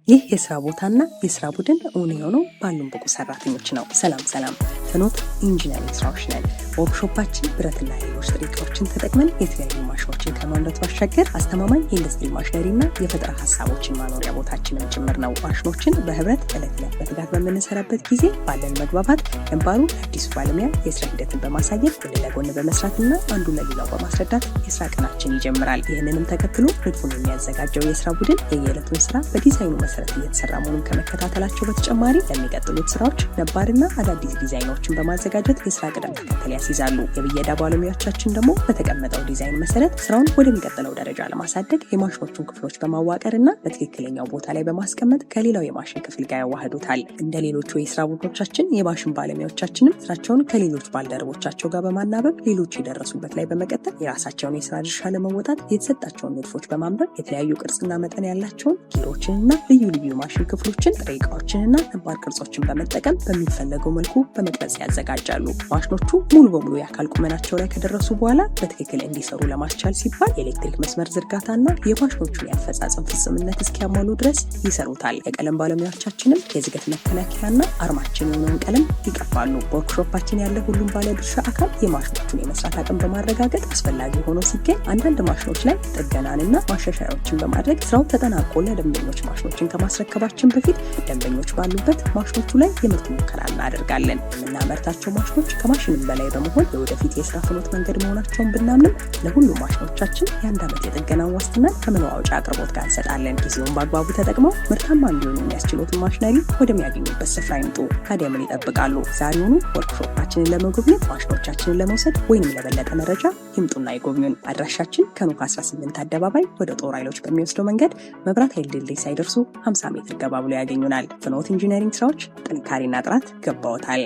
ይህ የስራ ቦታና የስራ ቡድን እውን የሆነው ባሉን ብቁ ሰራተኞች ነው። ሰላም ፍኖት ኢንጂነሪንግ ስራዎች ነን። ወርክሾፓችን ብረትና ሌሎች ጥሬ ዕቃዎችን ተጠቅመን የተለያዩ ማሽኖችን ከማምረት ባሻገር አስተማማኝ የኢንዱስትሪ ማሽነሪና የፈጠራ ሀሳቦችን ማኖሪያ ቦታችንም ጭምር ነው። ማሽኖችን በህብረት ዕለት በትጋት በምንሰራበት ጊዜ ባለን መግባባት ነባሩ አዲሱ ባለሙያ የስራ ሂደትን በማሳየት ጎን ለጎን በመስራትና አንዱ ለሌላው በማስረዳት የስራ ቀናችን ይጀምራል። ይህንንም ተከትሎ ንድፉን የሚያዘጋጀው የስራ ቡድን የየዕለቱን ስራ በዲዛይኑ መሰረት እየተሰራ መሆኑን ከመከታተላቸው በተጨማሪ ለሚቀጥሉት ስራዎች ነባርና አዳዲስ ዲዛይኖችን በማዘጋጀት የስራ ቅደም ተከተል ያስይዛሉ። የብየዳ ባለሙያዎቻችን ደግሞ በተቀመጠው ዲዛይን መሰረት ስራውን ወደሚቀጥለው ደረጃ ለማሳደግ የማሽኖቹን ክፍሎች በማዋቀርና በትክክለኛው ቦታ ላይ በማስቀመጥ ከሌላው የማሽን ክፍል ጋር ያዋህዱታል። እንደ ሌሎቹ የስራ ቡድኖቻችን የማሽን ባለሙያዎቻችንም ስራቸውን ከሌሎች ባልደረቦቻቸው ጋር በማናበብ ሌሎች የደረሱበት ላይ በመቀጠል የራሳቸውን የስራ ድርሻ ለመወጣት የተሰጣቸውን ንድፎች በማምረት የተለያዩ ቅርጽና መጠን ያላቸውን ጊሮችንና ልዩ ማሽን ክፍሎችን ጥሬ ዕቃዎችንና ነባር ቅርጾችን በመጠቀም በሚፈለገው መልኩ በመቅረጽ ያዘጋጃሉ። ማሽኖቹ ሙሉ በሙሉ የአካል ቁመናቸው ላይ ከደረሱ በኋላ በትክክል እንዲሰሩ ለማስቻል ሲባል የኤሌክትሪክ መስመር ዝርጋታና የማሽኖቹን የአፈጻጸም ፍጽምነት እስኪያሟሉ ድረስ ይሰሩታል። የቀለም ባለሙያዎቻችንም የዝገት መከላከያና አርማችን የሆነውን ቀለም ይቀባሉ። በወርክሾፓችን ያለ ሁሉም ባለድርሻ አካል የማሽኖቹን የመስራት አቅም በማረጋገጥ አስፈላጊ ሆኖ ሲገኝ አንዳንድ ማሽኖች ላይ ጥገናንና ማሻሻያዎችን በማድረግ ስራው ተጠናቆ ለደንበኞች ማሽኖችን ከማስረከባችን በፊት ደንበኞች ባሉበት ማሽኖቹ ላይ የምርት ሙከራ እናደርጋለን። የምናመርታቸው ማሽኖች ከማሽንም በላይ በመሆን የወደፊት የስራ ፍኖት መንገድ መሆናቸውን ብናምንም ለሁሉም ማሽኖቻችን የ1 ዓመት የጥገና ዋስትናን ከመለዋወጫ አቅርቦት ጋር እንሰጣለን። ጊዜውን በአግባቡ ተጠቅመው ምርታማ እንዲሆኑ የሚያስችሉትን ማሽነሪ ወደሚያገኙበት ስፍራ ይምጡ። ታዲያ ምን ይጠብቃሉ? ዛሬውኑ ወርክሾፓችንን ለመጎብኘት ማሽኖቻችንን ለመውሰድ ወይንም ለበለጠ መረጃ ይምጡና ይጎብኙን። አድራሻችን ከኖክ 18 አደባባይ ወደ ጦር ኃይሎች በሚወስደው መንገድ መብራት ኃይል ድልድይ ሳይደርሱ 50 ሜትር ገባ ብሎ ያገኙናል። ፍኖት ኢንጂነሪንግ ስራዎች ጥንካሬና ጥራት ገባዎታል።